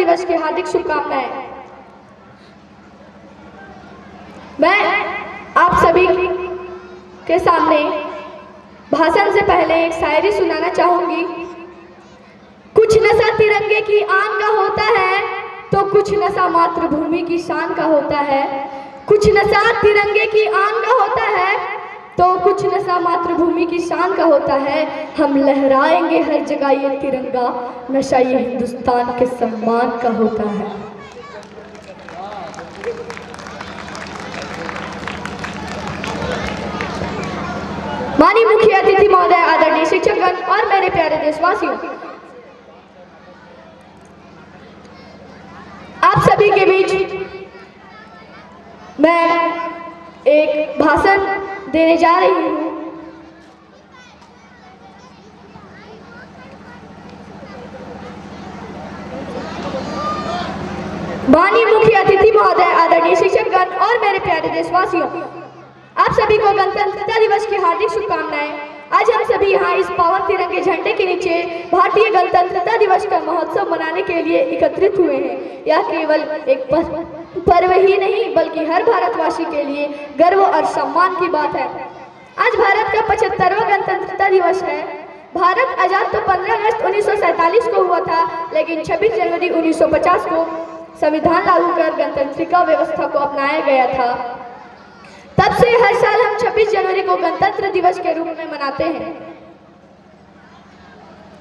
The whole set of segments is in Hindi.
दिवस की हार्दिक शुभकामनाएं। मैं आप सभी के सामने भाषण से पहले एक शायरी सुनाना चाहूंगी। कुछ नशा तिरंगे की आन का होता है तो कुछ नशा मातृभूमि की शान का होता है। कुछ नशा तिरंगे की आन का होता है तो कुछ नशा मातृभूमि की शान का होता है। हम लहराएंगे हर जगह ये तिरंगा, नशा ये हिंदुस्तान के सम्मान का होता है। माननीय मुख्य अतिथि महोदय, आदरणीय शिक्षकगण और मेरे प्यारे देशवासियों, आप सभी के बीच मैं एक भाषण देने जा रही हूँ। माननीय मुख्य अतिथि महोदय, आदरणीय शिक्षकगण और मेरे प्यारे देशवासियों, आप सभी को गणतंत्रता दिवस की हार्दिक शुभकामनाएं। आज हम सभी यहाँ इस पावन तिरंगे झंडे के नीचे भारतीय गणतंत्रता दिवस का महोत्सव मनाने के लिए एकत्रित हुए हैं। यह केवल एक पर्व ही नहीं बल्कि हर भारतवासी के लिए गर्व और सम्मान की बात है। आज भारत का 75वां गणतंत्रता दिवस है। भारत आजाद तो 15 अगस्त 1947 को हुआ था, लेकिन 26 जनवरी 1950 को संविधान लागू कर गणतंत्रिका व्यवस्था को अपनाया गया था। तब से हर साल हम 26 जनवरी को गणतंत्र दिवस के रूप में मनाते हैं।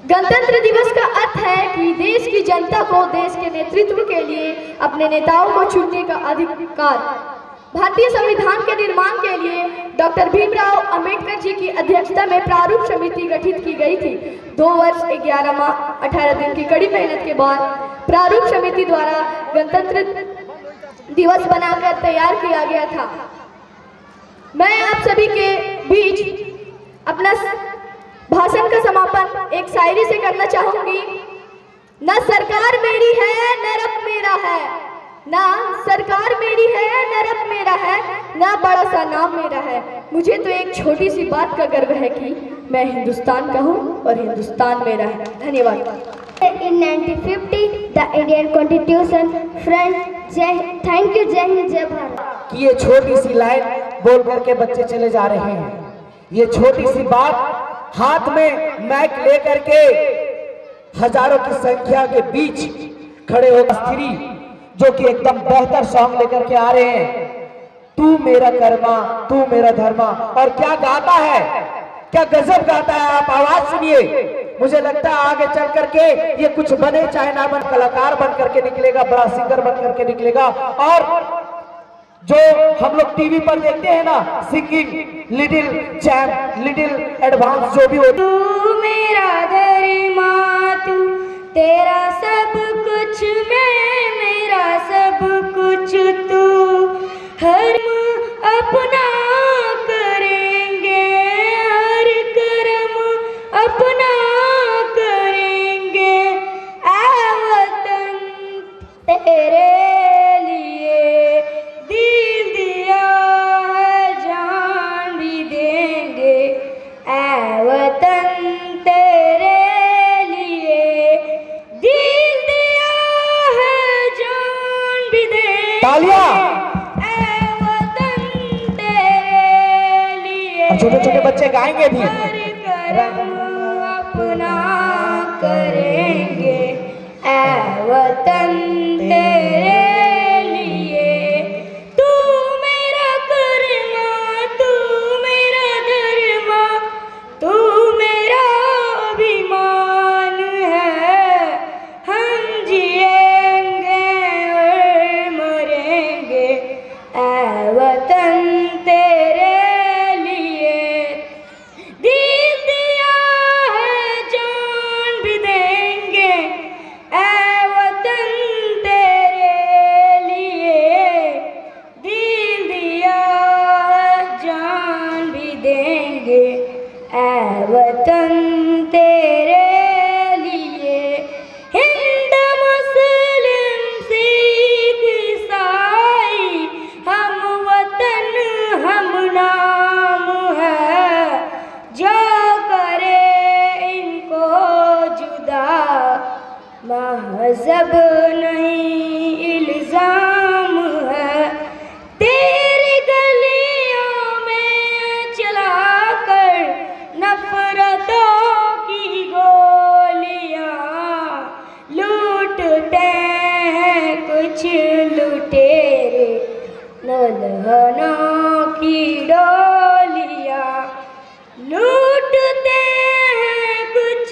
गणतंत्र दिवस का अर्थ है कि देश की जनता को देश के नेतृत्व के लिए अपने नेताओं को चुनने का अधिकार। भारतीय संविधान के निर्माण के लिए डॉक्टर भीमराव अंबेडकर जी की अध्यक्षता में प्रारूप समिति गठित की गई थी। 2 वर्ष 11 माह 18 दिन की कड़ी मेहनत के बाद प्रारूप समिति द्वारा गणतंत्र दिवस बनाकर तैयार किया गया था। मैं आप सभी के बीच अपना भाषण का समापन एक शायरी से करना चाहूंगी। न सरकार मेरी है न रब मेरा है, ना सरकार मेरी है न रब मेरा है, ना बड़ा सा नाम मेरा है। मुझे तो एक छोटी सी बात का गर्व है कि मैं हिंदुस्तान का हूँ और हिंदुस्तान मेरा है। धन्यवाद। In 1950, the Indian Constitution, friends, thank you, जय हिंद जय भारत। कि ये छोटी सी लाइन बोल करके बच्चे चले जा रहे हैं। ये छोटी सी बात हाथ में माइक लेकर के हजारों की संख्या के बीच खड़े हो स्त्री जो कि एकदम बेहतर सॉन्ग लेकर के आ रहे हैं। तू मेरा कर्मा तू मेरा धर्मा, और क्या गाता है, क्या गजब गाता है। आप आवाज सुनिए। मुझे लगता है आगे चल करके ये कुछ बने चाहे ना बन, कलाकार बन करके निकलेगा, बड़ा सिंगर बन करके निकलेगा। और जो हम लोग टीवी पर देखते हैं ना, singing little champ, little advance जो भी हो। तू मेरा धर्मा तू तेरा सब कुछ, मैं मेरा सब कुछ तू, हर अपना करेंगे, हर कर्म अपना करेंगे। ऐ वतन तेरे लिए दिल दिया है, जान भी देंगे। ऐ वतन तेरे लिए दिल दिया है, जान भी देंगे। तालियां। ऐ वतन तेरे लिए छोटे छोटे बच्चे गाएंगे भी। अपना करेंगे। ऐ वतन तेरे लिए तू मेरा कर्मा तू मेरा धर्मा, तू मेरा अभिमान है। हम जिएंगे और मरेंगे ऐ वतन तेरे लिए, दिल दिया है, जान भी देंगे। ऐ वतन तेरे नहीं इल्जाम है तेरी गलियों में चलाकर नफरतों की गोलियां लूटते हैं कुछ लुटेरे दुल्हनों की डोलियां लूटते हैं कुछ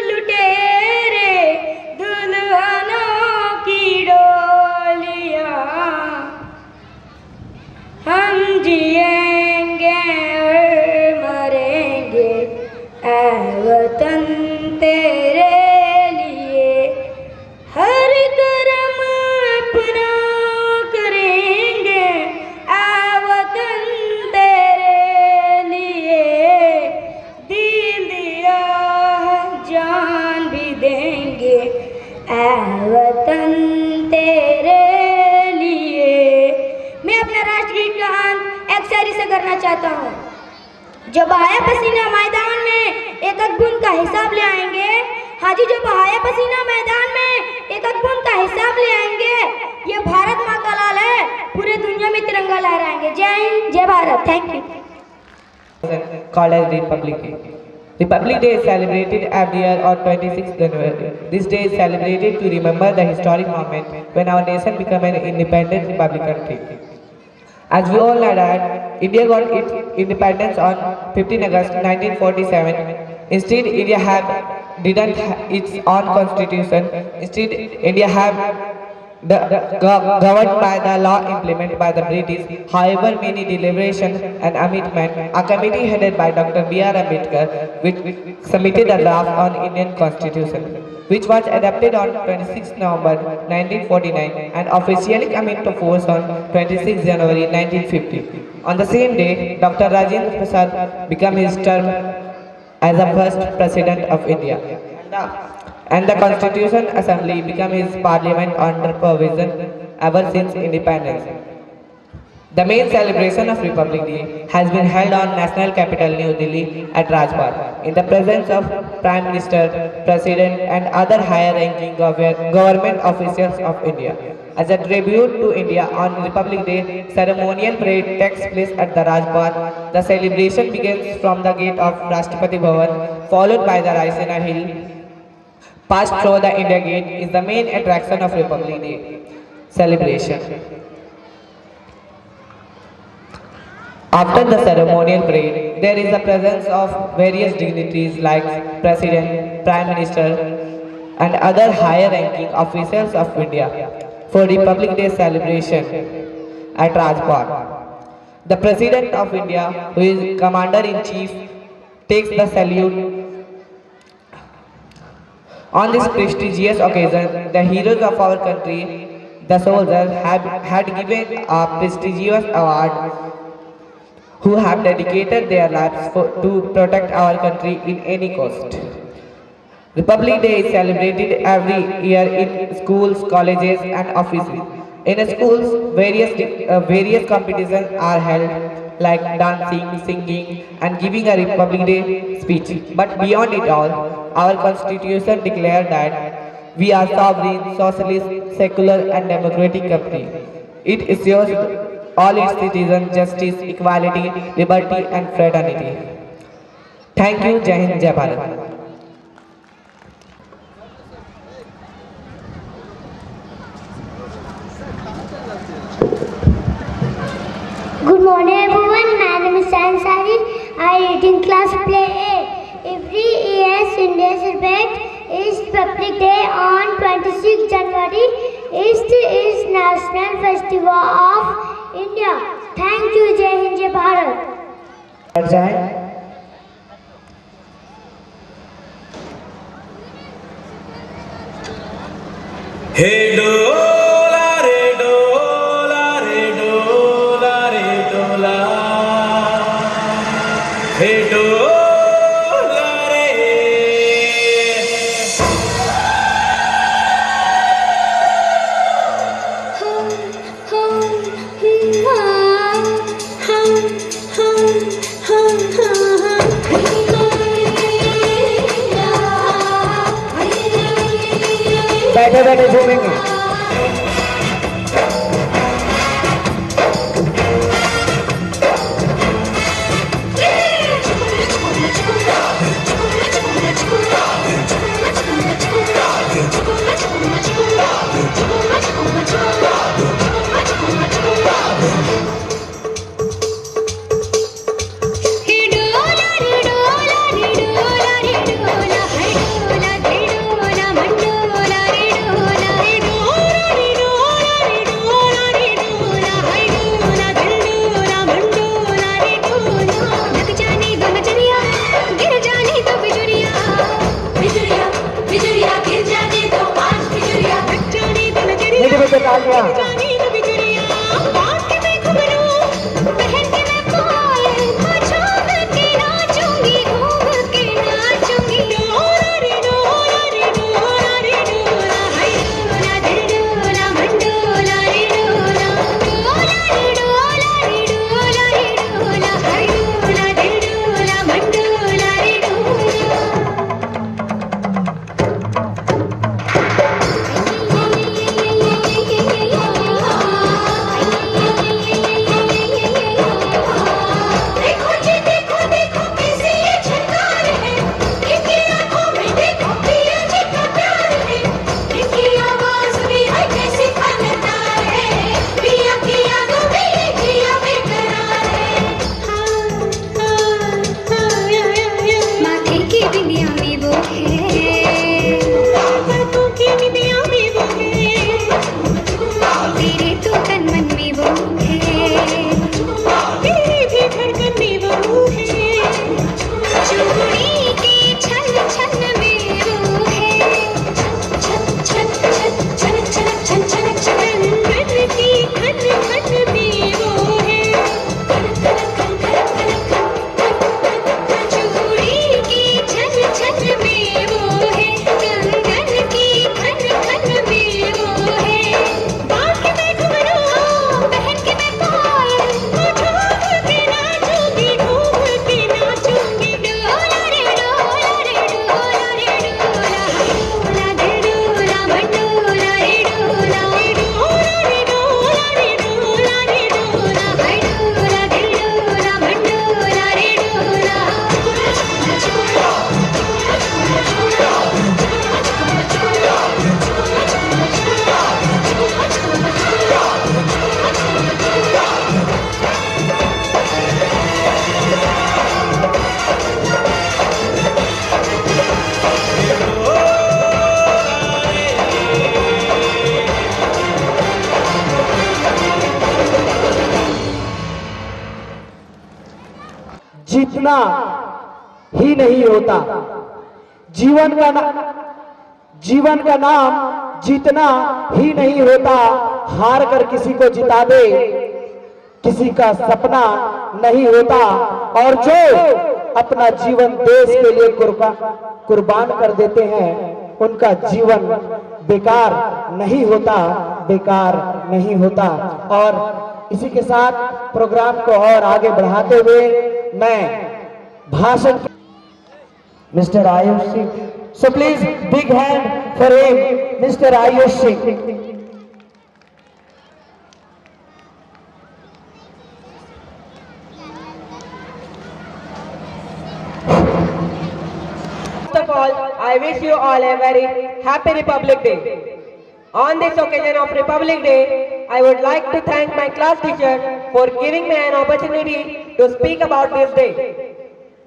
लुटेरे दुल्हनों की डोलियां हम जिएंगे और मरेंगे ऐ वतन तेरे लिए हर करम अपना करेंगे ऐ वतन तेरे लिए दिल दिया है जान भी देंगे ऐ वतन तेरे लिए। मैं अपना राष्ट्रगीत का अंत एक शायरी से करना चाहता हूँ। जो बहाया पसीना मैदान में एक एक बूंद का हिसाब ले आएंगे, हाजी जो बहाया पसीना मैदान में एक एक बूंद का हिसाब ले आएंगे, ये भारत माँ का लाल है, पूरे दुनिया में तिरंगा लहराएंगे। जय हिंद, जय Bharat. Thank you. Called as Republic Day. Republic Day is celebrated every year on 26th January. This day is celebrated to remember the historic moment when our nation became an independent republic country. As we all know that India got its independence on 15 August 1947. Instead, India didn't have its own constitution. Instead, India governed by the law implemented by the British. However, many deliberations and amendments, a committee headed by Dr. B.R. Ambedkar, which submitted a draft on Indian Constitution, which was adopted on 26 November 1949 and officially came into force on 26 January 1950. On the same day, Dr. Rajendra Prasad became his term as the first President of India. And the Constitution Assembly became his parliament under provision ever since independence. The main celebration of Republic Day has been held on national capital New Delhi at Rajpath in the presence of Prime Minister, President and other higher-ranking government officials of India. As a tribute to India on Republic Day, ceremonial parade takes place at the Rajpath. The celebration begins from the gate of Rashtrapati Bhavan, followed by the Raisina Hill. Passed through the India Gate is the main attraction of Republic Day celebration. After the ceremonial parade, there is the presence of various dignitaries like President, Prime Minister and other higher-ranking officials of India for Republic Day celebration at Rajpath. The President of India, who is Commander-in-Chief, takes the salute. On this prestigious occasion, the heroes of our country, the soldiers, had given a prestigious award who have dedicated their lives to protect our country in any cost. Republic Day is celebrated every year in schools, colleges and offices. In schools, various competitions are held like dancing, singing and giving a Republic Day speech. But beyond it all, our Constitution declared that we are sovereign, socialist, secular and democratic country. It assures all its citizens justice, equality, liberty and fraternity. Thank you. Jai Hind, Jai Bharat. Good morning everyone, my name is Sansari. I read in class play A. Every year India celebrates its Republic Day on 26 January. It is National Festival of India. Thank you. Jai Hind, Jai Bharat. Hey dola re dola re dola re dola. Hey dola re. Hum, hum, hum, hum, hum, hum, hum. जीतना ही नहीं होता। जीवन का नाम जीतना ही नहीं होता। हार कर किसी को जिता दे किसी का सपना नहीं होता। और जो अपना जीवन देश के लिए कुर्बान कर देते हैं उनका जीवन बेकार नहीं होता, बेकार नहीं होता। और इसी के साथ प्रोग्राम को और आगे बढ़ाते हुए मैं भाषण mister Ayush Singh, so please big hand for him, mister Ayush Singh. First of all, I wish you all a very happy Republic Day. On this occasion of Republic Day, I would like to thank my class teacher for giving me an opportunity to speak about this day.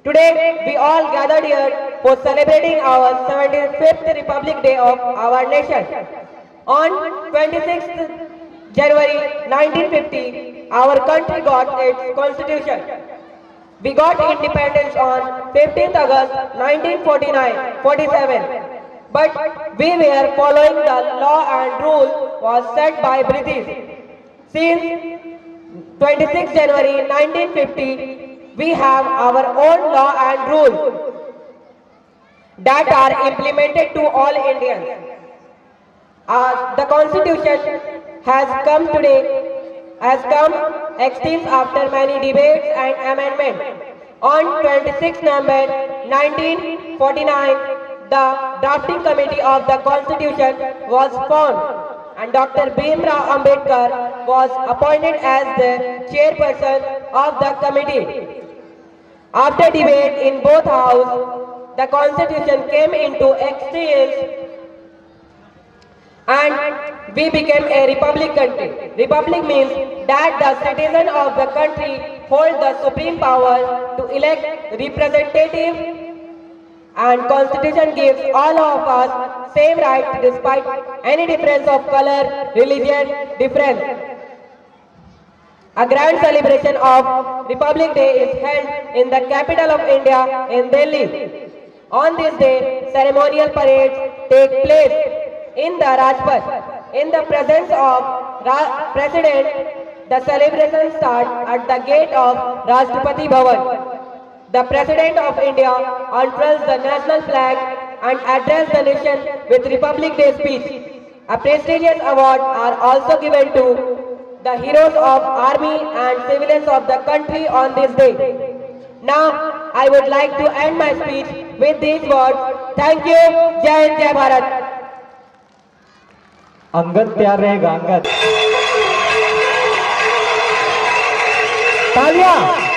Today, we all gathered here for celebrating our 75th Republic Day of our nation. On 26th January 1950, our country got its constitution. We got independence on 15th August 1947. But we were following the law and rule was set by British. Since 26 January 1950, we have our own law and rules that are implemented to all Indians. The Constitution has come extinct after many debates and amendments. On 26 November 1949, the drafting committee of the Constitution was formed and Dr. Bhimrao Ambedkar was appointed as the chairperson of the committee. After debate in both houses, the constitution came into existence and we became a republic country. Republic means that the citizen of the country hold the supreme power to elect representative, and constitution gives all of us same right despite any difference of color, religion, difference. A grand celebration of Republic Day is held in the capital of India in Delhi. On this day, ceremonial parades take place in the Rajpath. In the presence of President, the celebration starts at the gate of Rashtrapati Bhavan. The President of India unfurls the national flag and addresses the nation with Republic Day speech. A prestigious award are also given to the heroes of army and civilians of the country on this day. Now, I would like to end my speech with these words. Thank you. Jai Hind, Jai Bharat. Angad तैयार रहेगा, अंगद। तालियां।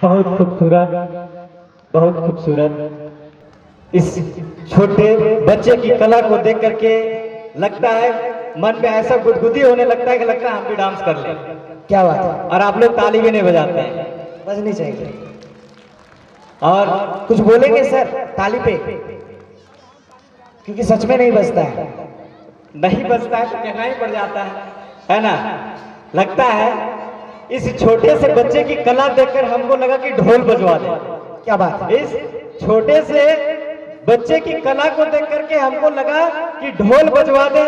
बहुत खूबसूरत, बहुत खूबसूरत। इस छोटे बच्चे की कला को देख करके लगता है मन में ऐसा गुदगुदी होने लगता है कि लगता है हम भी डांस कर लें। क्या बात है। और आप लोग ताली भी नहीं बजाते हैं, बजनी चाहिए। और कुछ बोलेंगे सर ताली पे, क्योंकि सच में नहीं बजता है। नहीं बजता है तो कहना ही पड़ जाता है ना। लगता है इस छोटे से बच्चे की कला देखकर हमको लगा कि ढोल बजवा दे। क्या बात है। इस छोटे से बच्चे की कला को देख करके हमको लगा कि ढोल बजवा दे।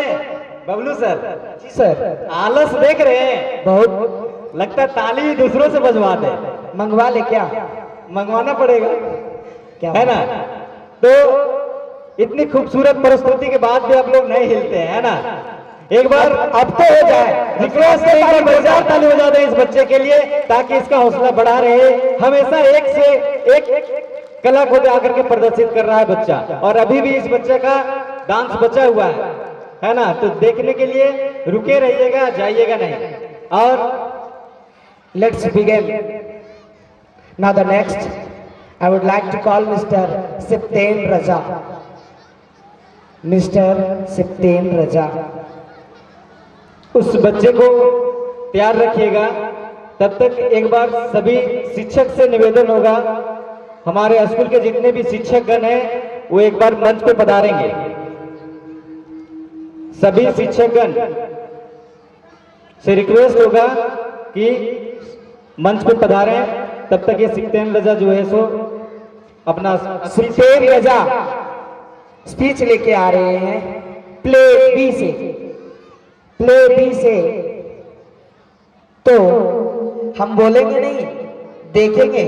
बबलू सर। जी सर। आलस देख रहे हैं बहुत, लगता है ताली दूसरों से बजवा दे। मंगवा ले क्या? मंगवाना पड़ेगा क्या, है ना। तो इतनी खूबसूरत प्रस्तुति के बाद भी आप लोग नहीं हिलते हैं, है ना। एक बार अब तो हो जाए, रिक्वेस्ट है, एक बार मजेदार ताली बजा दें इस बच्चे के लिए, ताकि इसका हौसला बढ़ा रहे। हमेशा एक से एक कला को आकर के प्रदर्शित कर रहा है बच्चा, और अभी भी इस बच्चे का डांस बचा हुआ है ना। तो देखने के लिए रुके रहिएगा, जाइएगा नहीं। और let's begin now the next. I would like to call mister Sibtain Raza. Mister Sibtain Raza, उस बच्चे को तैयार रखिएगा। तब तक एक बार सभी शिक्षक से निवेदन होगा, हमारे स्कूल के जितने भी शिक्षक गण हैं वो एक बार मंच पे पधारेंगे। सभी शिक्षकगण से रिक्वेस्ट होगा कि मंच पे पधारें। तब तक ये सिकतेन रजा जो है सो अपना सिकतेन रजा स्पीच लेके आ रहे हैं प्ले बी से। तो हम बोलेंगे नहीं, देखेंगे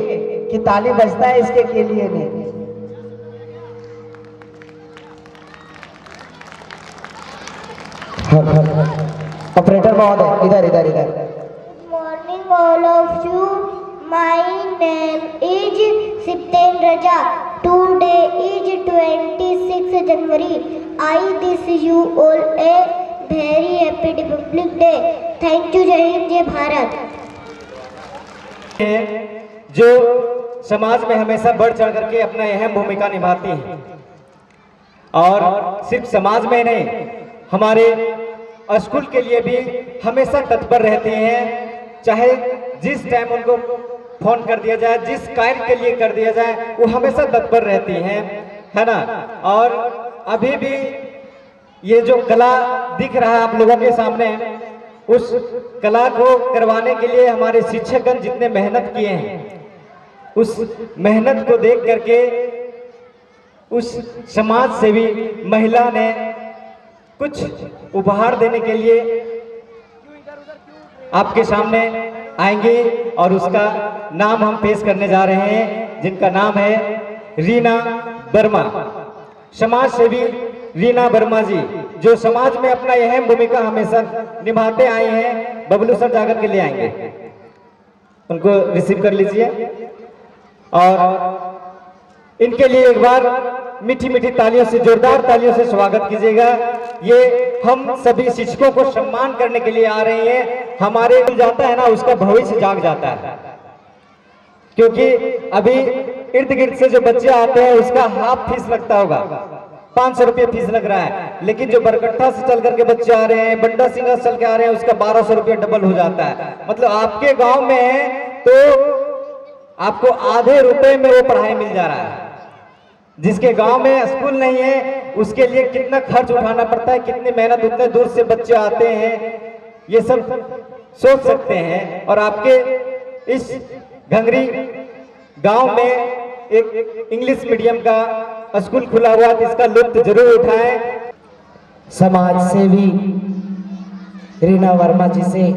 कि ताली बजता है इसके के लिए नहीं। ऑपरेटर महोदय इधर। Good morning all of you. My name is Sipten Raja. Today is 26 January. I wish you all a very happy Republic Day. Thank you. जय हिंद जय भारत। जो समाज में हमेशा बढ़ चढ़ करके अपना अहम भूमिका निभाती हैं और सिर्फ समाज में नहीं, हमारे स्कूल के लिए भी हमेशा तत्पर रहते हैं। चाहे जिस टाइम उनको फोन कर दिया जाए, जिस कार्य के लिए कर दिया जाए, वो हमेशा तत्पर रहती हैं, है ना। और अभी भी ये जो कला दिख रहा है आप लोगों के सामने, उस कला को करवाने के लिए हमारे शिक्षकगण जितने मेहनत किए हैं, उस मेहनत को देख करके उस समाज सेवी महिला ने कुछ उपहार देने के लिए आपके सामने आएंगे और उसका नाम हम पेश करने जा रहे हैं, जिनका नाम है रीना वर्मा। समाज सेवी रीना वर्मा जी, जो समाज में अपना अहम भूमिका हमेशा निभाते आए हैं। बबलू सर जाकर के ले आएंगे, उनको रिसीव कर लीजिए और इनके लिए एक बार मीठी मीठी तालियों से, जोरदार तालियों से स्वागत कीजिएगा। ये हम सभी शिक्षकों को सम्मान करने के लिए आ रहे हैं। हमारे जाता है ना, उसका भविष्य जाग जाता है, क्योंकि अभी इर्द गिर्द से जो बच्चे आते हैं उसका हाफ फीस लगता होगा, 500 रुपये फीस लग रहा है। लेकिन जो बरकट्ठा से चल करके बच्चे आ रहे हैं, बंडा सिंगा से चल के आ रहे हैं, उसका 1200 रुपये डबल हो जाता है। मतलब आपके गांव में है तो आपको आधे रुपए में वो पढ़ाई मिल जा रहा है। जिसके गांव में स्कूल नहीं है उसके लिए कितना खर्च उठाना पड़ता है, कितनी मेहनत, उतने दूर से बच्चे आते हैं, ये सब सोच सकते हैं। और आपके इस घंगरी गांव में एक इंग्लिश मीडियम का स्कूल खुला हुआ है, इसका लुत्फ जरूर उठाएं। समाज सेवी रीना वर्मा जी से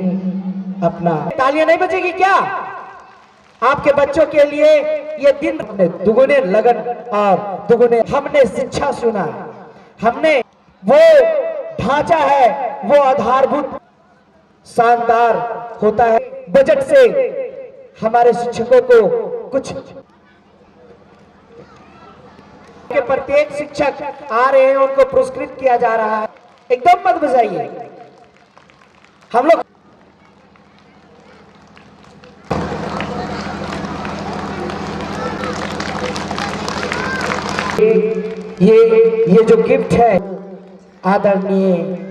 अपना तालियां नहीं बजेगी क्या? आपके बच्चों के लिए ये दिन दुगुने लगन और दुगुने हमने शिक्षा सुना, हमने वो ढांचा है, वो आधारभूत शानदार होता है। बजट से हमारे शिक्षकों को कुछ के प्रत्येक शिक्षक आ रहे हैं, उनको पुरस्कृत किया जा रहा है। एकदम मत बजाइए, हम लोग ये जो गिफ्ट है आदरणीय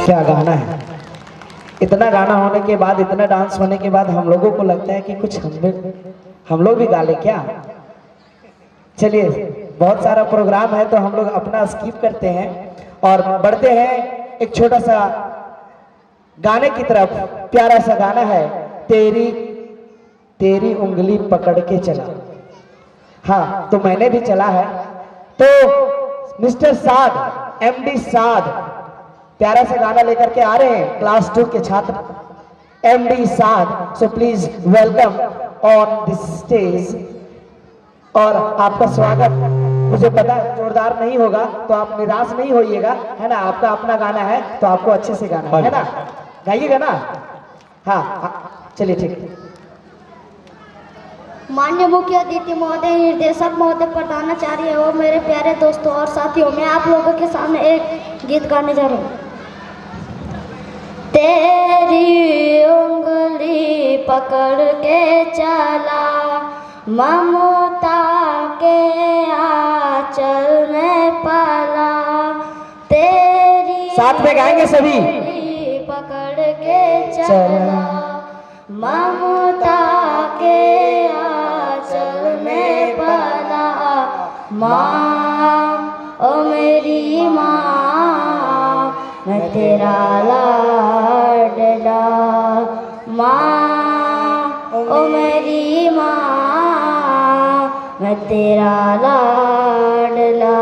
क्या गाना है। इतना गाना होने के बाद, इतना डांस होने के बाद हम लोगों को लगता है कि कुछ हम लोग भी गा ले क्या। चलिए, बहुत सारा प्रोग्राम है तो हम लोग अपना स्किप करते हैं और बढ़ते हैं एक छोटा सा गाने की तरफ। प्यारा सा गाना है, तेरी तेरी उंगली पकड़ के चला। हाँ, तो मैंने भी चला है। तो मिस्टर साद, MD साद प्यारा सा गाना लेकर के आ रहे हैं, क्लास 2 के छात्र MD Saad. So please welcome on this stage. और आपका स्वागत, मुझे पता है जोरदार नहीं होगा तो आप निराश नहीं होइएगा, है ना। आपका अपना गाना है तो आपको अच्छे से गाना है ना, गाइएगा ना। हाँ, चलिए ठीक है। माननीय मुख्य अतिथि महोदय, निर्देशक महोदय, प्रधानाचार्य और मेरे प्यारे दोस्तों और साथियों, मैं आप लोगों के सामने एक गीत गाने जा रहा हूँ। तेरी उंगली पकड़ के चला, ममता के आंचल में पला, तेरी साथ में गाएंगे सभी। पकड़ के चला, ममता के आंचल में पला, माँ ओ मेरी माँ, मैं तेरा लाडला, माँ ओ मेरी माँ, मैं तेरा लाडला,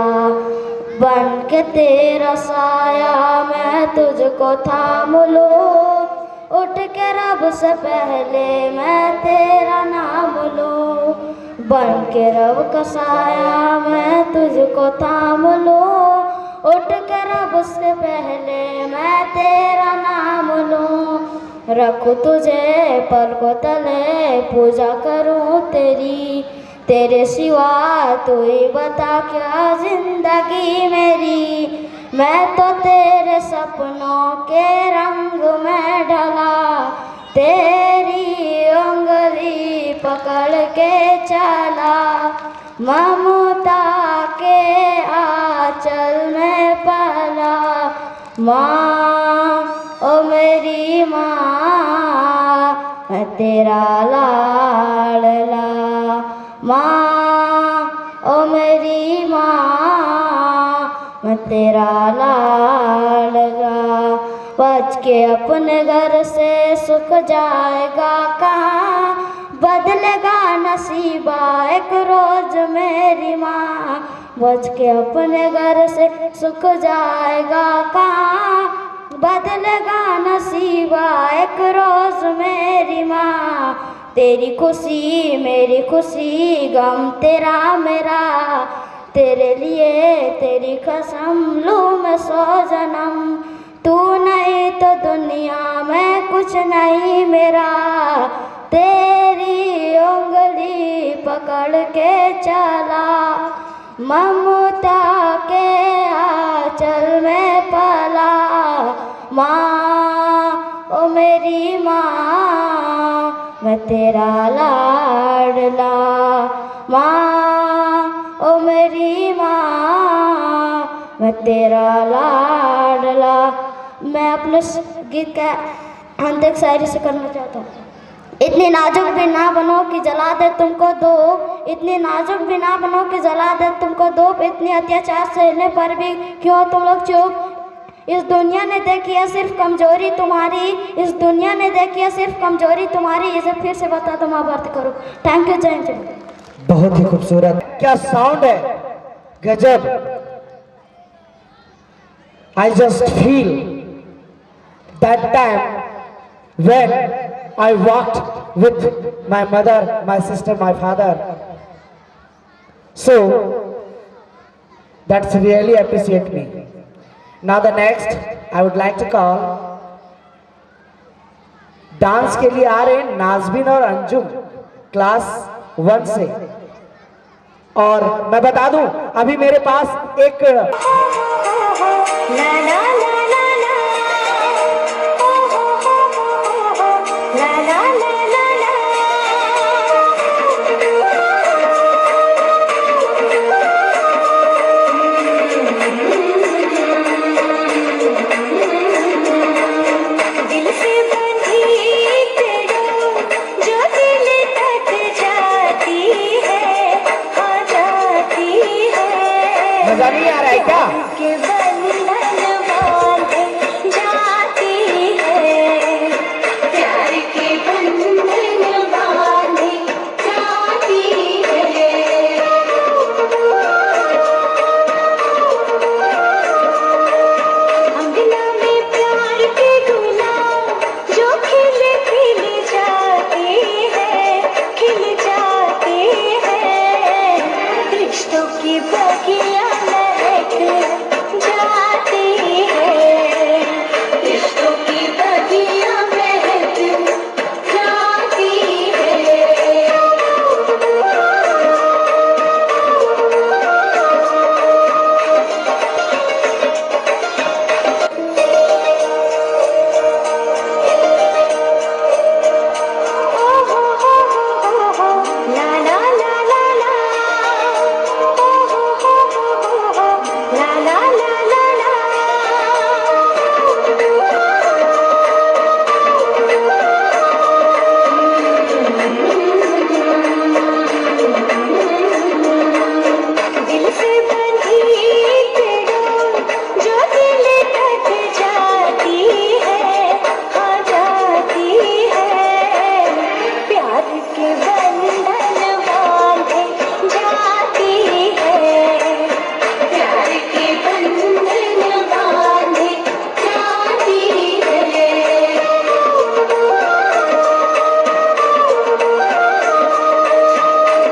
बन के तेरा साया मैं तुझको थाम लूं, उठ के रब से पहले मैं तेरा नाम लूं, बन के रब का साया मैं तुझको थाम लूं, उठ के रब से पहले मैं तेरा नाम लूं, रखूं तुझे पलकों तले, पूजा करूं तेरी, तेरे सिवा तू ही बता क्या जिंदगी मेरी, मैं तो तेरे सपनों के रंग में ढला, तेरी उंगली पकड़ के चला, ममता के आंचल में पला, माँ ओ मेरी माँ, मैं तेरा लाडला, माँ ओ मेरी माँ, मैं तेरा लाडला, बच के अपने घर से सुख जाएगा कहाँ, बदलेगा नसीबा एक रोज मेरी माँ, बच के अपने घर से सुख जाएगा कहाँ, बदलेगा नसीबा एक रोज मेरी माँ, तेरी खुशी मेरी खुशी, गम तेरा मेरा, तेरे लिए तेरी कसम लूं मैं 100 जन्म, तू नहीं तो दुनिया में कुछ नहीं मेरा, तेरी उंगली पकड़ के चला, ममता के आंचल में पला, माँ ओ मेरी माँ, मैं तेरा लाडला, माँ ओ मेरी माँ, मैं तेरा लाडला। मैं अपने गीत का अंत एक शायरी से करना चाहता हूँ। इतनी नाजुक भी ना बनो कि जला दे तुमको धूप, इतनी नाजुक भी ना बनो कि जला दे तुमको धूप, इतनी अत्याचार सहने पर भी क्यों तुम लोग चुप, इस दुनिया ने देखी है सिर्फ कमजोरी तुम्हारी, इस दुनिया ने देखी है सिर्फ कमजोरी तुम्हारी, इसे फिर से बता दो महाभारत करो। थैंक यू, जय हिंद। बहुत ही खूबसूरत, क्या साउंड है, गजब। I just feel that time when I walked with my mother, my sister, my father. So that's really appreciate me. Now the next I would like to call dance के लिए आ रहे हैं नाजबिन और अंजुम क्लास 1 से। और मैं बता दूं अभी मेरे पास एक मजा नहीं आ रहा है क्या? के बंधन बांधे जाती है, प्यार के बंधन बांधे जाती है। अंगना में प्यार के गुलाब जो खिल खिल जाते हैं, खिल जाते हैं। रिश्तों की बगिया महक जाती है, रिश्तों की बगिया महक जाती है। La la la la la, la la la la la. दिल से बंधी डोर जो दिल तक जाती है, हाँ जाती है। प्यार के बंधन बांधे जाती है, प्यार के बंधन बांधे जाती है।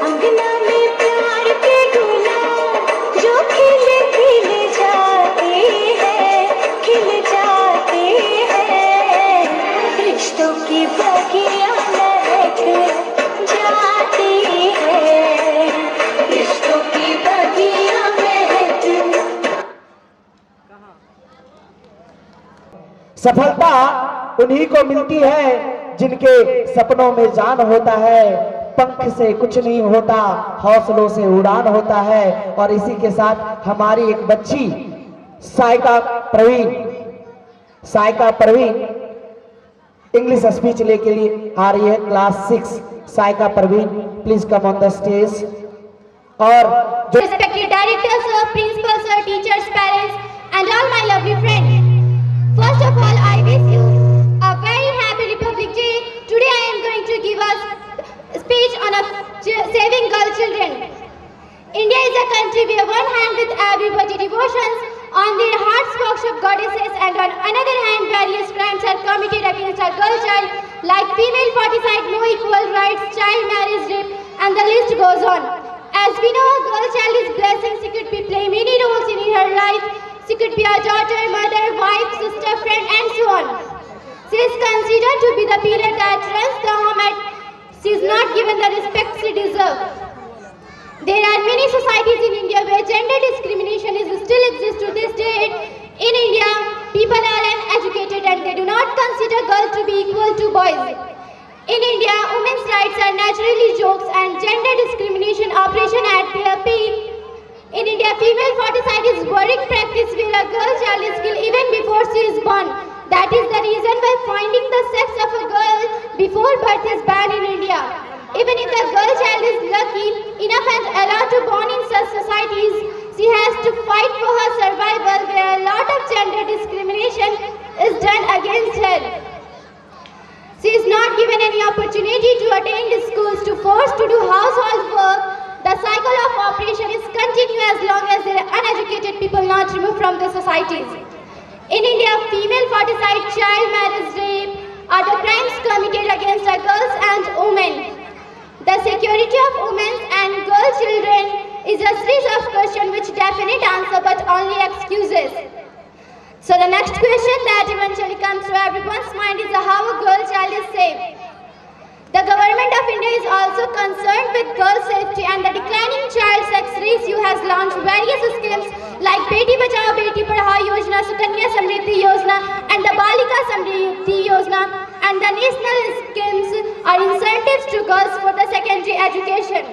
अंगना में प्यार के गुलाब जो खिल खिल जाते हैं, खिल जाते हैं। रिश्तों की बगिया महक जाती है, रिश्तों की बगिया महक। सफलता उन्हीं को मिलती है जिनके सपनों में जान होता है। पंख से कुछ नहीं होता, हौसलों से उड़ान होता है। और इसी के साथ हमारी एक बच्ची साइका प्रवीण इंग्लिश स्पीच लेके लिए आ रही है, class 6। Saika Praveen, please come on the stage. और जो Respected directors, sir, principals, sir, teachers, parents, and all my lovely friends. First of all, I wish you a very happy Republic Day. Today I am going to give a speech on saving girl children. India is a country where one hand with everybody devotions, on their hearts worship goddesses, and on another hand various crimes are committed against a girl child like female infanticide, no equal rights, child marriage, rape, and the list goes on. As we know, a girl child is blessing. She could be play many roles in her life. She could be a daughter, mother, wife, sister, friend, and so on. She is considered to be the pillar that runs the home, and she is not given the respect she deserves. There are many societies in India where gender discrimination still exists to this day. In India, people are uneducated and they do not consider girls to be equal to boys. In India, women's rights are naturally jokes and gender discrimination operation at their peak. In India, female infanticide is worrying practice where a girl child is killed even before she is born. That is the reason why finding the sex of a girl before birth is banned in India. Even if the girl child is lucky enough and allowed to born in such societies, she has to fight for her survival where a lot of gender discrimination is done against her. She is not given any opportunity to attend schools, to force to do household work. The cycle of operation is continue as long as there are uneducated people not removed from the societies. In India, female infanticide, child marriage, rape are the crimes committed against our girls and women. The security of women and girl children is a series of questions which definite answer but only excuses. So the next question that eventually comes to everyone's mind is how a girl child is saved. The government of India is also concerned with girl safety, and the declining child sex ratio has launched various schemes like Beti Bachao Beti Padhao Yojana, Sukanya Samriddhi Yojana and the Balika Samriddhi Yojana, and the national schemes are incentives to girls for the secondary education.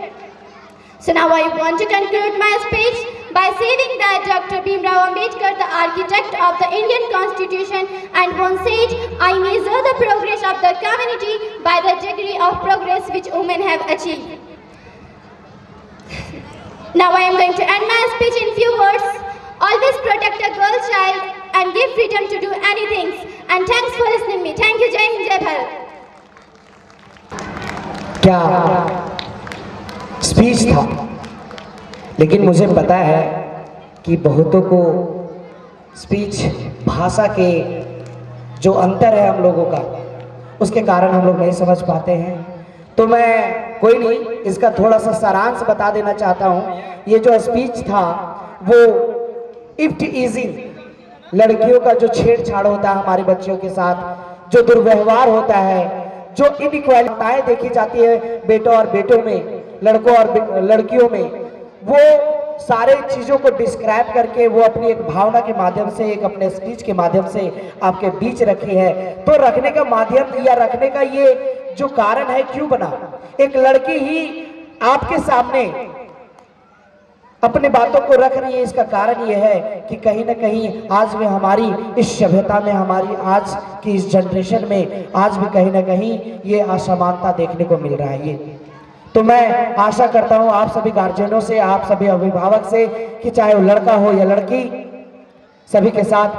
So now I want to conclude my speech by saying that Dr. Bhimrao Ambedkar, the architect of the Indian Constitution, and once said, I measure the progress of the community by the degree of progress which women have achieved. Now I am going to end my speech in few words क्या स्पीच था, लेकिन मुझे पता है कि बहुतों को स्पीच भाषा के जो अंतर है हम लोगों का, उसके कारण हम लोग नहीं समझ पाते हैं। तो मैं कोई नहीं, इसका थोड़ा सा सारांश बता देना चाहता हूँ। ये जो स्पीच था वो इफ्ट ईजिंग, लड़कियों का जो छेड़छाड़ होता है हमारे बच्चों के साथ, जो दुर्व्यवहार होता है, जो इनइक्वालिटीएं देखी जाती है बेटों और बेटों में, लड़कों और लड़कियों में, वो सारे चीज़ों को डिस्क्राइब करके वो अपनी एक भावना के माध्यम से, एक अपने स्पीच के माध्यम से आपके बीच रखी है। तो रखने का माध्यम या रखने का ये जो कारण है क्यों बना, एक लड़की ही आपके सामने अपनी बातों को रख रही है, इसका कारण ये है कि कहीं ना कहीं आज भी हमारी इस सभ्यता में, हमारी आज की इस जनरेशन में आज भी कहीं ना कहीं ये असमानता देखने को मिल रहा है। ये तो मैं आशा करता हूँ आप सभी गार्जियनों से, आप सभी अभिभावक से, कि चाहे वो लड़का हो या लड़की, सभी के साथ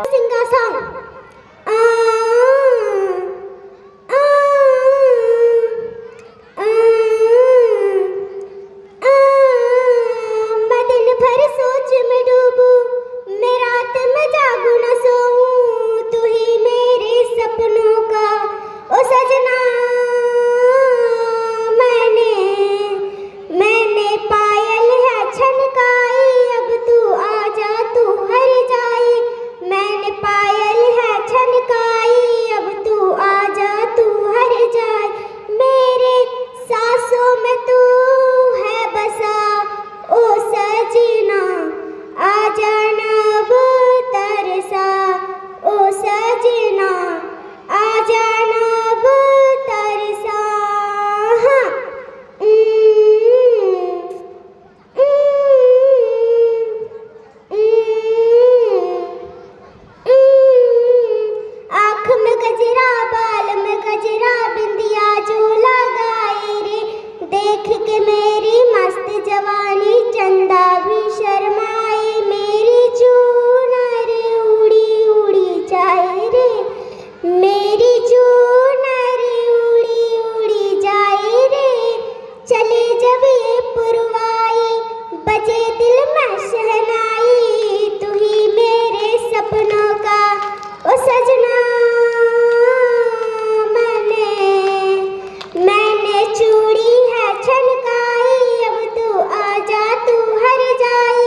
मैं दिन भर सोच में डूबूं, मैं रात में जागूं न सोऊं, तू ही मेरे सपनों का ओ सजना। मैंने पायल है छनकाई, अब तू आजा तू हर जाई। मैंने पायल है छनकाई, अब तू आजा तू हर जाई। मेरे सांसों में तू है बसा ओ सजना, आजा नब तरसा ओ सजना, आजा नब तरसा। आँख में गजरा, बाल में गजरा, बिंदिया जो लगाए रे, देख के मेरी मस्त जवानी चंदा भी शर्माए। मेरी चूनर उड़ी उड़ी जाए रे, मेरी चूनर उड़ी उड़ी जाए रे। चले जब ये पुरवाई, बजे दिल में शहनाई, तू ही मेरे सपनों का ओ सजना। मैंने चूड़ी है छनकाई, अब तू आजा तू हर जाई।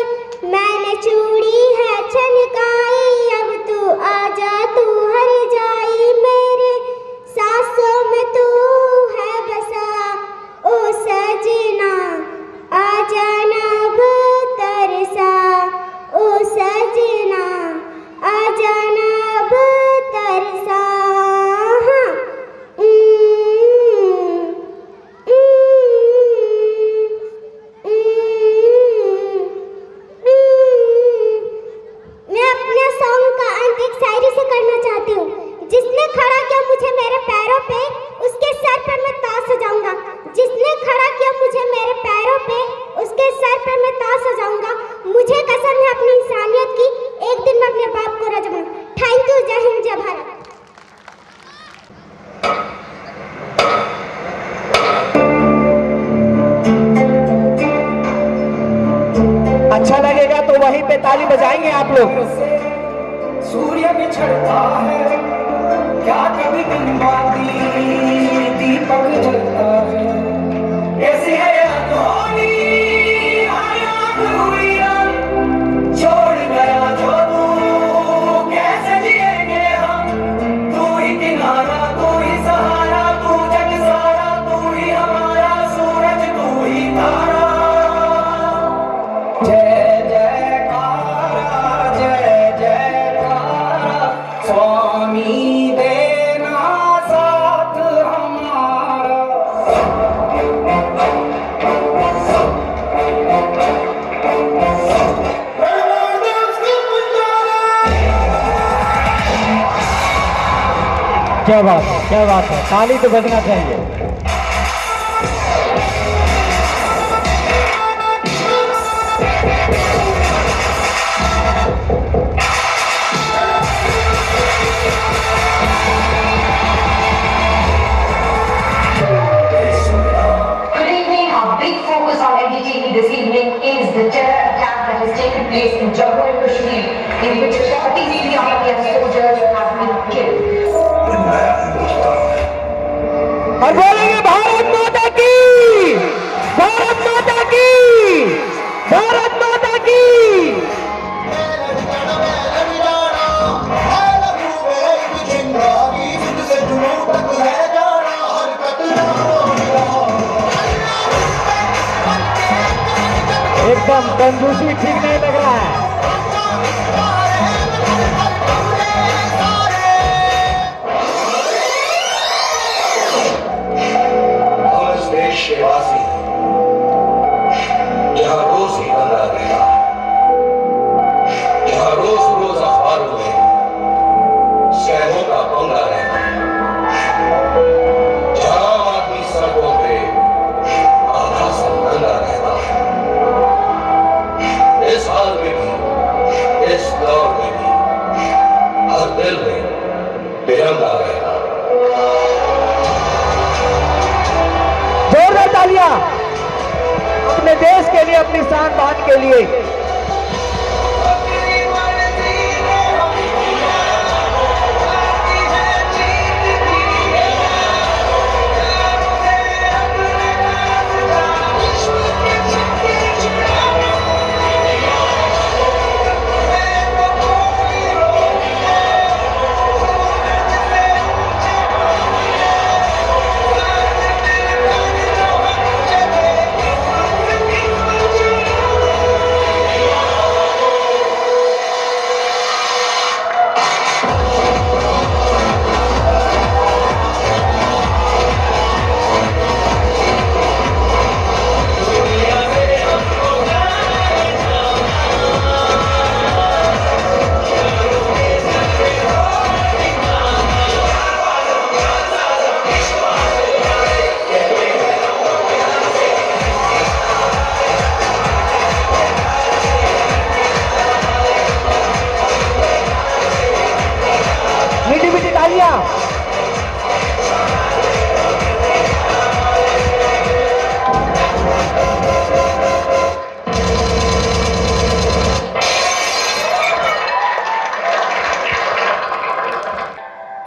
मैंने चूड़ी है छनकाई, अब तू आजा तू हर जाई। मेरे सांसों में तू है बसा ओ सजना, आजा नब तरसा ओ सजना, आजा नब तरसा। मैं अपने सॉन्ग का अंत एक शायरी से करना चाहती हूँ। जिसने खड़ा किया मुझे मेरे पैरों पे, उसके सर पर मैं ताज सजाऊंगा। जिसने खड़ा किया मुझे मेरे पैरों पे, उसके सर पर मैं ताज सजाऊंगा। मुझे कसम है अपनी इंसानियत की, एक दिन मैं अपने बाप को राजा बनाऊंगा। Thank you. जय हिंद, जय भारत। अच्छा लगेगा तो वहीं पे ताली बजाएंगे आप लोग। सूर्य बिछड़ता है क्या कभी दिन बाती, दीपक जलता है कैसी है अधूरी याद हुई रंग, छोड़ गया जो तू कैसे जिएंगे हम। तू ही किनारा, तू ही सहारा, तू जग सारा, तू ही हमारा सूरज, तू ही तारा। जय जयकारा, जय जयकारा, स्वामी देना साथ हमारा। क्या बात है, क्या बात है, ताली तो बजना चाहिए। place in Jammu and Kashmir, in which 40 CRPF soldiers have been killed. और बोलेंगे भारत माता की, भारत माता की, भारत माता की। एकदम कंजूसी ठीक नहीं लग रहा है। देशवासी जहां रोज ही बंदा रहता है, जहां रोज रोज अखबारों में शहरों का पंगा रहता है, जहां आम आदमी सड़कों पे आधा सा नंगा रहता है, इस हाल में भी, इस दौर में भी हर दिल में तिरंगा रहता है। जोरदार तालियां अपने देश के लिए, अपनी शान बात के लिए।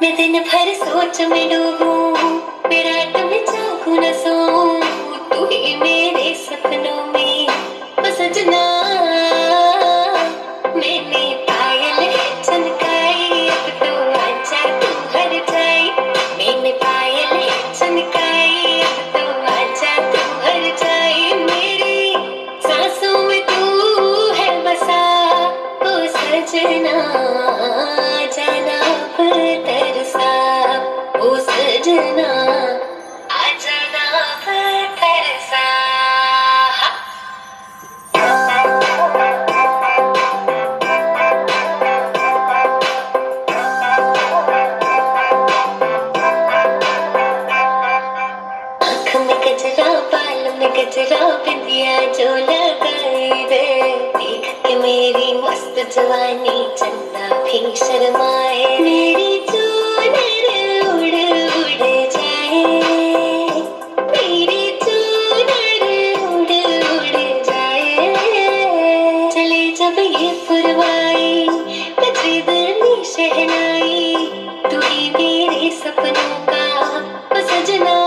मैं दिन भर सोच में डूबूं, मैं रात में जागूं न सोऊं, तू ही मेरे सपनों में ओ सजना। मैंने पायल है चमकाई, अब तो आजा तू हर जाए। मैंने पायल है चमकाई, अब तो आजा तू हर जाए। मेरी सांसों में तू है बसा ओ सजना, जाना तरसा ओ सजना, आ जाना तरसा। आँख में गजरा, बाल में गजरा, बिंदिया जो लगाई रे, देख के मेरी मस्त जवानी चंदा भी शर्माए। मेरी चूनर उड़ उड़ जाए, मेरी चूनर उड़ उड़ जाए। चले जब ये पुरवाई, बजे दिल में शहनाई, तू ही मेरे सपनों का ओ सजना।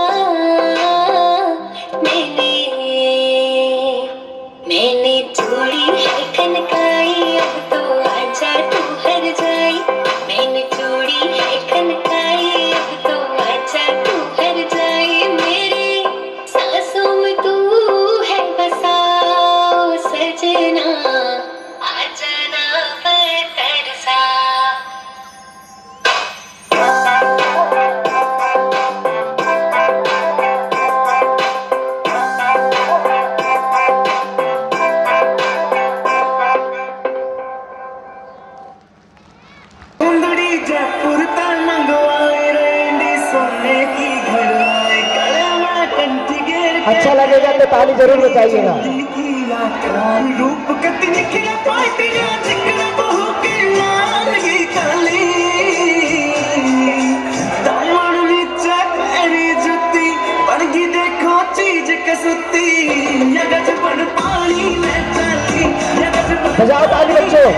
मैंने चूड़ी है खनकाई, अब तो आजा तू हर जाए। मैंने चूड़ी है खनकाई, अब तो आजा तू हर जाए। मेरे सांसों में तू है बसा ओ सजना, आ जाना तरसा। जयपुर का मंगवाए रेंडी सोने की घड़ाए, गले में कंठी घेर के अच्छा लगेगा तो ताली जरूर बजाइएगा। रूप कति निखिला पाटिया, जिक्र बहू की लाल की काली, दामन नीचे पैरी जुती, पड़गी देखो चीज कसुती, यगज बन पानी में चली, यगज बन बजाओ ताली बच्चों।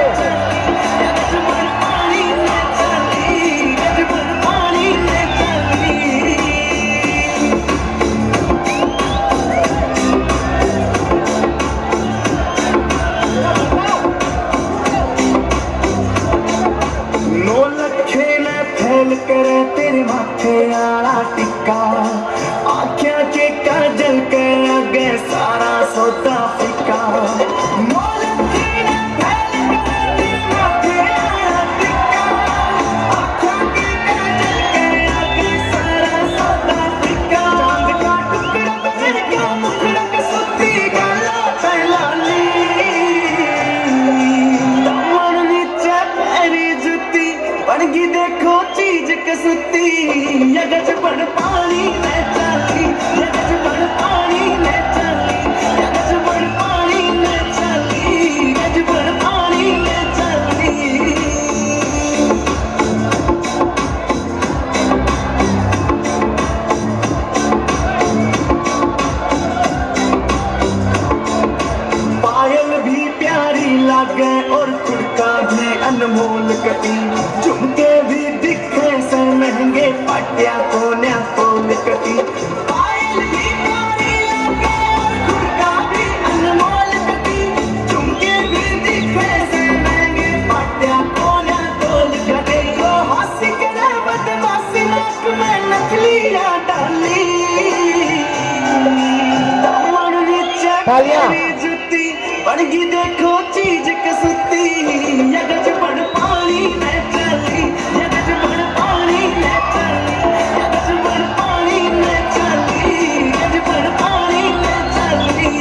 करे तेरे माथे आला टिक्का आख्या के काजल के आगे सारा सौदा फिका देखो चीज कसुती यगज बड़ पानी में चली यगज बड़ पानी में चली यगज बड़ पानी में चली यगज बड़ पानी में चली। पायल भी प्यारी लागे और खुड़का भी अनमोल कती झुमके भी दिखे से महंगे पाटिया कोन्या कोल कती पायल भी प्यारी लगे और खुड़का भी अनमोल कती झुमके भी दिखे से महंगे पाटिया कोन्या कोल कती यो हंसी के बदमाशी नाक में नकलियां डाली दामन नीचे जुती बनगी देखो चीज कसुती यगज बड़ पानी में चली यगज बड़ पानी में चली यगज बड़ पानी में चली यगज बड़ पानी में चली।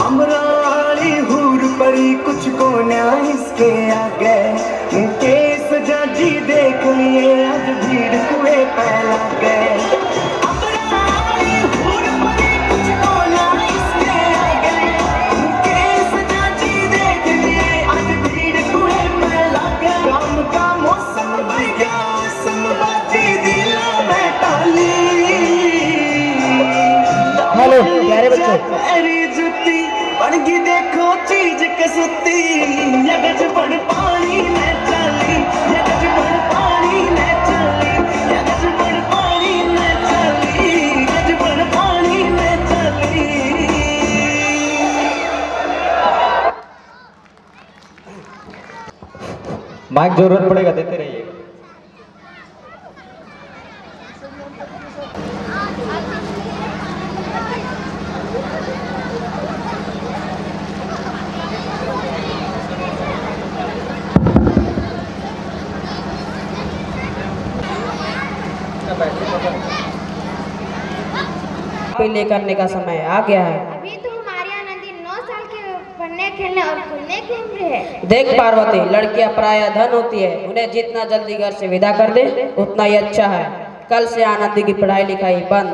अमराली हूर परी कुछ को न्याय इसके आगे केस जजी देख लिए आज भीड़ हुए पहला गए अमराली हूर परी कुछ को न्याय इसके आगे केस जजी देख लिए आज भीड़ हुए पहला गए काम का मौसम बन गया समबाजी दिला में टाली हेलो प्यारे बच्चों, मेरी जुती बनगी देखो चीज कसुती यगज बड़ पानी में चली यगज बड़ पानी में चली यगज बड़ पानी में चली यगज बड़ पानी में चली। माइक जरूरत पड़ेगा देते रहिए। प्ले करने का समय आ गया है। अभी तो हमारी आनंदी 9 साल के पढ़ने खेलने और खेलने की उम्र है। देख पार्वती, लड़कियां प्राय धन होती है, उन्हें जितना जल्दी घर से विदा कर दे उतना ही अच्छा है। कल से आनंदी की पढ़ाई लिखाई बंद।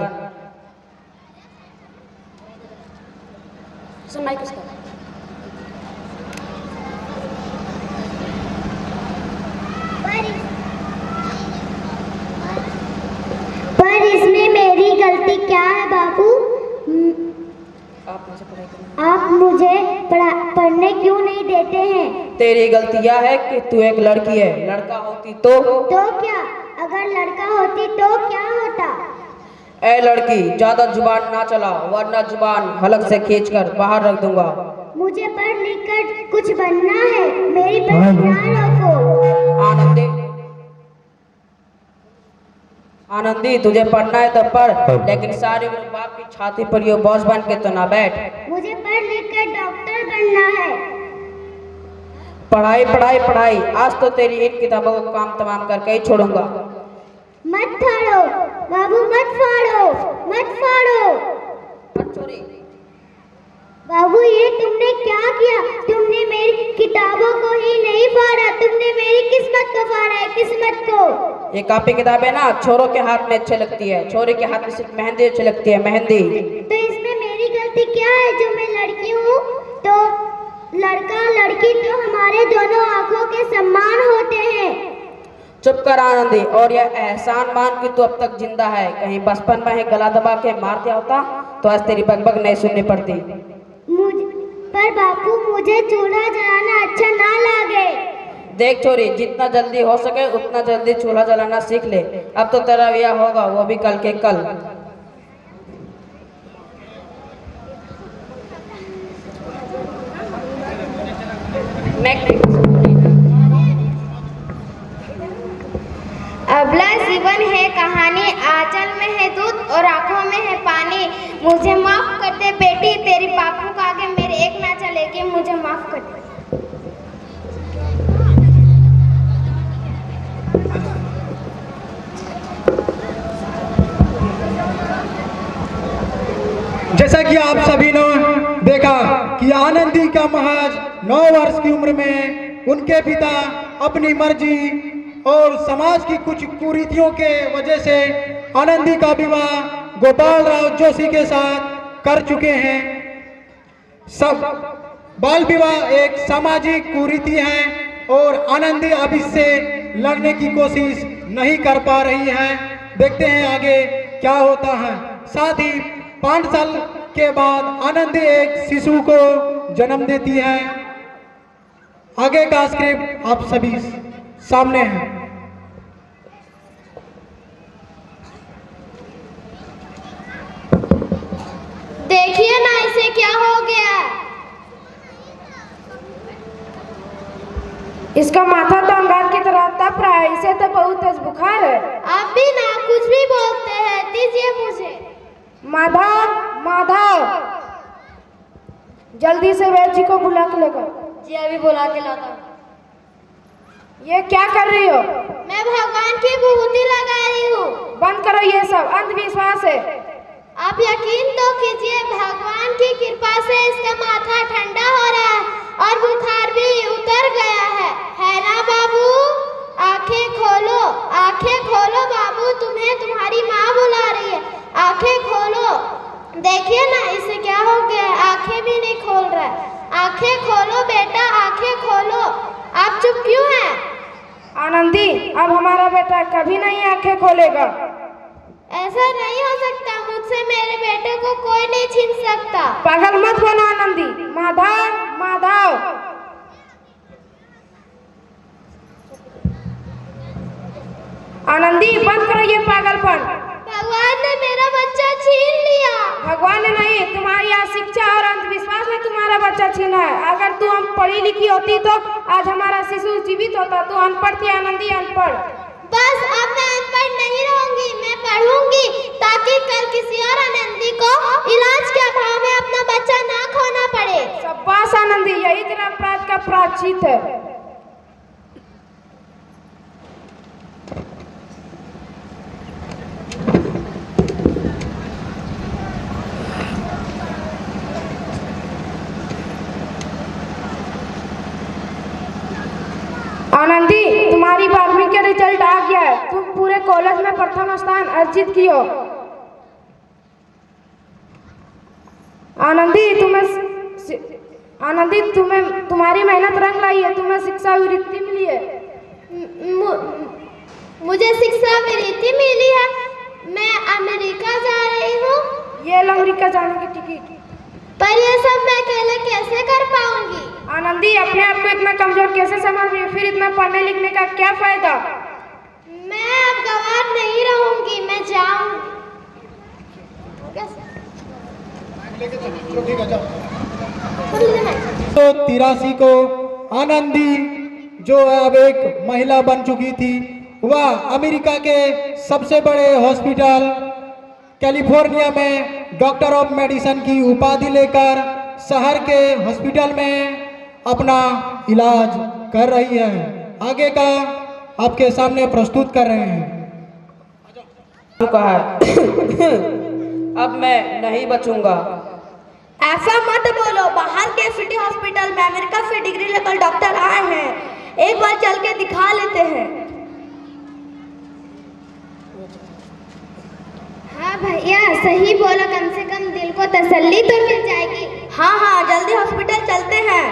समय किसका? पर इसमें मेरी गलती क्या है बाबू? आप मुझे पढ़ने क्यों नहीं देते हैं? तेरी गलती यह है कि तू एक लड़की है, लड़का होती तो क्या? अगर लड़का होती तो क्या होता? ए लड़की, ज्यादा जुबान ना चला वरना जुबान हलक से खींचकर बाहर रख दूंगा। मुझे पढ़ लिख कर कुछ बनना है, मेरी पहचान रखो। आनंदी, तुझे पढ़ना है तो पढ़, लेकिन सारी उम्र बाप की छाती पर ये बोझ बन के तो ना बैठ। मुझे पढ़ लिख कर डॉक्टर बनना है। पढ़ाई पढ़ाई पढ़ाई, आज तो तेरी इन किताबों को काम तमाम करके ही छोड़ूंगा। मत फाड़ो बाबू, मत फाड़ो, मत फाड़ो। बाबू, ये तुमने क्या किया? तुमने मेरी किताबों को ही नहीं फाड़ा, तुमने मेरी किस्मत को फाड़ा है, किस्मत को। ये कॉपी किताबें ना छोरों के हाथ में अच्छी लगती है, छोरे के हाथ में सिर्फ मेहंदी अच्छी लगती है, मेहंदी। तो इसमें मेरी गलती क्या है? जो मैं लड़की हूँ तो लड़का लड़की तो हमारे दोनों आंखों के समान होते हैं। चुप कर आनंदी, और यह एहसान मान कि तू अब तक जिंदा है। कहीं बचपन में ही गला दबा के मार दिया होता तो आज तेरी बकबक नहीं सुननी पड़ती। पर बापू मुझे चूल्हा जलाना अच्छा ना लगे। देख छोरी, जितना जल्दी हो सके उतना जल्दी चूल्हा जलाना सीख ले। अब तो तेरा ब्याह होगा, वो भी कल के कल। अबला जीवन है कहानी, आंचल में है दूध और आंखों में है पानी। मुझे माफ कर दे बेटी, तेरी बापू का आगे मेरे एक ना चलेगी, मुझे माफ कर दे। जैसा कि आप सभी ने देखा कि आनंदी का महज 9 वर्ष की उम्र में उनके पिता अपनी मर्जी और समाज की कुछ कुरीतियों के वजह से आनंदी का विवाह गोपाल राव जोशी के साथ कर चुके हैं। सब बाल विवाह एक सामाजिक कुरीति है और आनंदी अब इससे लड़ने की कोशिश नहीं कर पा रही है। देखते हैं आगे क्या होता है। साथ ही 5 साल के बाद आनंदी एक शिशु को जन्म देती है। आगे का स्क्रिप्ट आप सभी सामने है। देखिए ना इसे क्या हो गया। इसका माथा तो अंगार की तरह तप रहा है, इसे तो बहुत तेज बुखार है। आप भी ना कुछ भी बोलते हैं, दीजिए मुझे। माधव, माधव, जल्दी से वैद्य जी को बुला के लेकर। जी अभी बुला के लाता हूँ। ये क्या कर रही हो? मैं भगवान की विभूति लगा रही हूँ। बंद करो ये सब, अंधविश्वास है। आप यकीन तो कीजिए, भगवान की कृपा से इसका माथा ठंडा हो रहा है और बुखार भी उतर गया है ना बाबू? आंखें खोलो, आंखें खोलो बाबू, तुम्हें तुम्हारी माँ बुला रही है। आंखें खोलो, देखिए ना इसे क्या हो गया, आंखें भी नहीं खोल रहा है। आंखें खोलो बेटा, आंखें खोलो। आप चुप क्यों हैं? आनंदी, अब हमारा बेटा कभी नहीं आंखें खोलेगा। ऐसा नहीं हो सकता, मुझसे मेरे बेटे को कोई नहीं छीन सकता। पागल मत बनो आनंदी। माधव, माधव, आनंदी बंद करो ये पागलपन। भगवान ने मेरा बच्चा छीन लिया। भगवान ने नहीं, तुम्हारी अशिक्षा और अंधविश्वास ने तुम्हारा बच्चा छीना है। अगर तू हम पढ़ी लिखी होती तो आज हमारा शिशु जीवित होता। तू अनपढ़ थी आनंदी, अनपढ़। बस अब मैं अनपढ़ नहीं रहूंगी, मैं पढ़ूंगी ताकि कल किसी और आनंदी को इलाज के अभाव में अपना बच्चा ना खोना पड़े। शाबाश आनंदी, यही तेरा अपराध का प्रायश्चित है। आनंदी, तुम्हारी 12वीं के रिजल्ट आ गया है। तुम पूरे कॉलेज में प्रथम स्थान अर्जित की हो। आनंदी, तुम्हें तुम्हारी मेहनत रंग लाई है। तुम्हें शिक्षा वृत्ति मिली है। मुझे शिक्षा वृत्ति मिली है। मैं अमेरिका जा रही हूँ। ये लो अमेरिका जाने की टिकट। पर ये सब मैं अकेले कैसे कर पाऊंगी? आनंदी, अपने आप को इतना कमजोर कैसे समझ रही हो? फिर इतना पढ़ने लिखने का क्या फायदा? मैं अब गवार नहीं रहूंगी, मैं जाऊंगी। 1983 को आनंदी जो अब एक महिला बन चुकी थी, वह अमेरिका के सबसे बड़े हॉस्पिटल कैलिफोर्निया में डॉक्टर ऑफ मेडिसिन की उपाधि लेकर शहर के हॉस्पिटल में अपना इलाज कर रही है। आगे का आपके सामने प्रस्तुत कर रहे हैं। अब मैं नहीं बचूंगा। ऐसा मत बोलो, बाहर के सिटी हॉस्पिटल में अमेरिका से डिग्री लेकर डॉक्टर आए हैं। एक बार चल के दिखा लेते हैं। हाँ भैया सही बोला, कम से कम दिल को तसल्ली तो मिल जाएगी। हाँ हाँ, जल्दी हॉस्पिटल चलते हैं।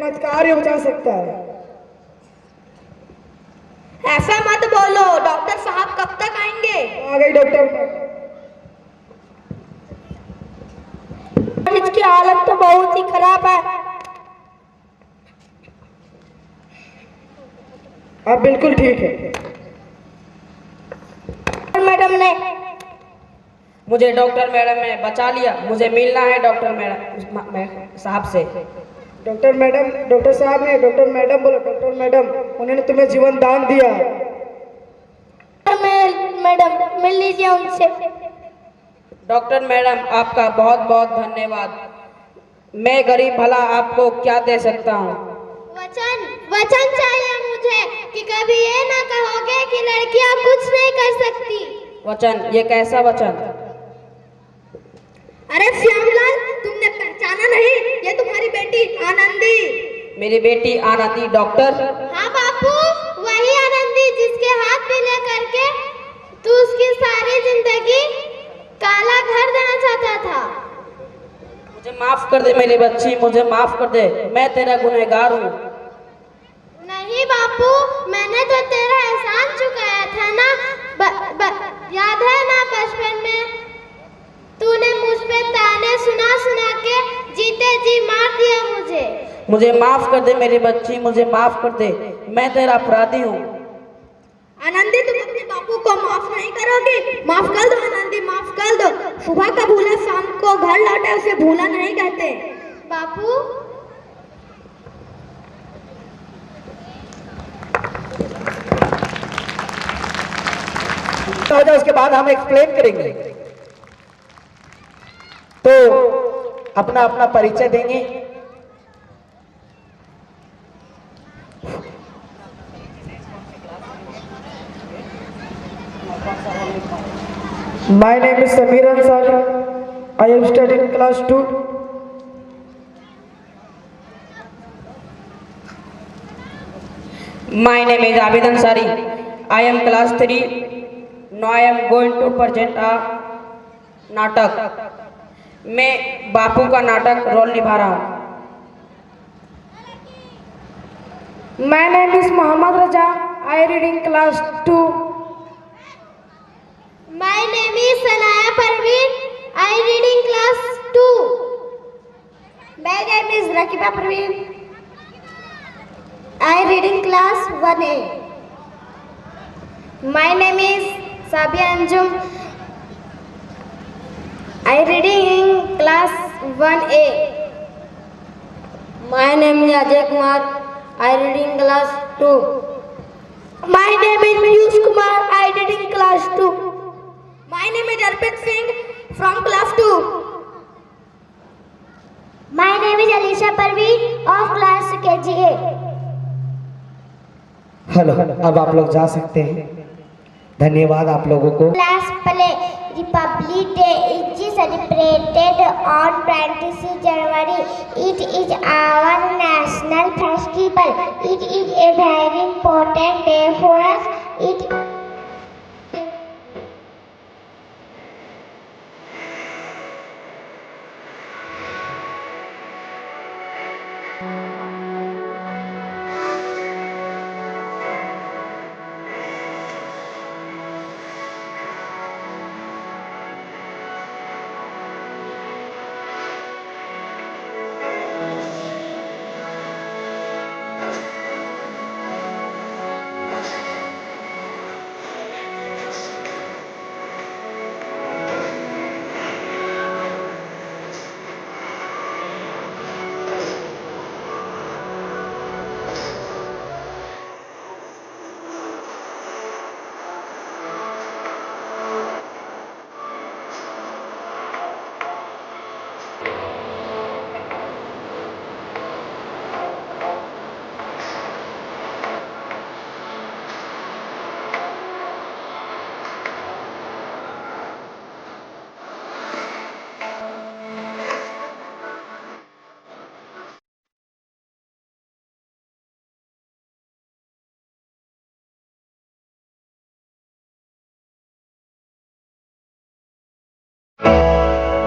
चमत्कार ही बचा सकता है। ऐसा मत बोलो, डॉक्टर साहब कब तक आएंगे? आ गई डॉक्टर। इसकी हालत तो बहुत ही खराब है। अब बिल्कुल ठीक है। मैडम ने मुझे डॉक्टर मैडम ने बचा लिया। मुझे मिलना है डॉक्टर मैडम साहब से। डॉक्टर मैडम, डॉक्टर साहब ने डॉक्टर मैडम बोला। डॉक्टर मैडम, उन्होंने तुम्हें जीवन दान दिया। मैडम मिल लीजिए उनसे। डॉक्टर मैडम, आपका बहुत बहुत धन्यवाद। मैं गरीब भला आपको क्या दे सकता हूँ? वचन चाहिए मुझे कि कभी ये ना कहोगे कि लड़कियां कुछ नहीं कर सकती। वचन? ये कैसा वचन? अरे श्यामलाल, तुमने पहचाना नहीं? ये तुम्हारी बेटी आनंदी। मेरी बेटी आनंदी? डॉक्टर? हाँ बापू, वही आनंदी जिसके हाथ में लेकर के तू उसकी सारी जिंदगी काला घर देना चाहता था। मुझे माफ कर दे मेरी बच्ची, मुझे माफ कर दे। मैं तेरा गुनहगार हूँ। नहीं बापू, मैंने तो तेरा एहसान चुकाया था ना। याद है ना बचपन में तूने मुझ पे ताने सुना सुना के जीते जी मार दिया मुझे। मुझे माफ कर दे मेरी बच्ची, मुझे माफ कर दे। मैं तेरा अपराधी हूँ। आनंदी, तुम अपने बापू को माफ नहीं करोगी? माफ कर दो आनंदी, माफ कर दो। सुबह का भूला शाम को घर लौटे उसे भूला नहीं कहते। बापू, हो जाए उसके बाद हम एक्सप्लेन करेंगे। तो अपना अपना परिचय देंगे। My name is Samir Ansari. I am studying class 2. My name is Abid Ansari. I am class 3. Now I am going to present a नाटक। मैं बापू का नाटक रोल निभा रहा हूँ। My name is Mohammad Raja. I read in class 2. my name is Sanaya Parveen. I read in class 2. My name is Rakiba Parveen. I read in class 1A. My name is Sabia Anjum. I reading in class 1A. My name is Ajay Kumar. I read in class 2. My name is Piyush Kumar. I read in class 2. My name is Arpit Singh from class 2. My name is Alisha Parveen of class KGA. Hello, अब आप लोग जा सकते हैं। धन्यवाद आप लोगों को। Class play. Republic Day is celebrated on 26 January. It is our national festival. It is a very important day for us.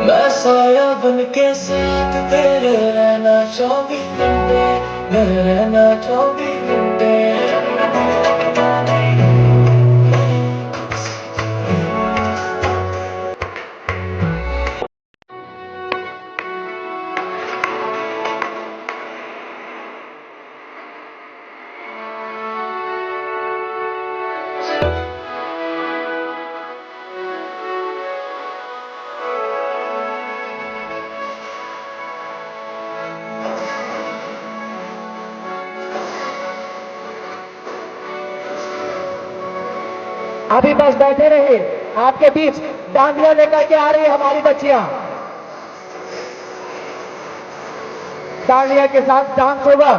मैं साया बन के साथ तेरे रहना 24 घंटे। घर रहना 24 घंटे। अभी बस बैठे रहिए, आपके बीच डांडिया लेकर के आ रही है हमारी बच्चियां। डांडिया के साथ डांस होगा।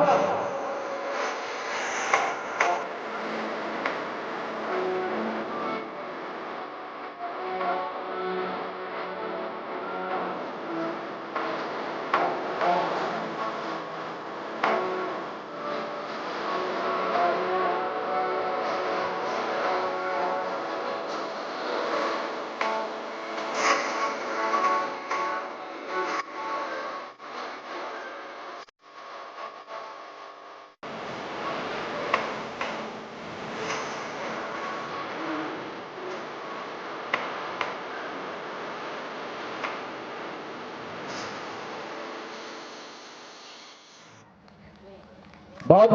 बहुत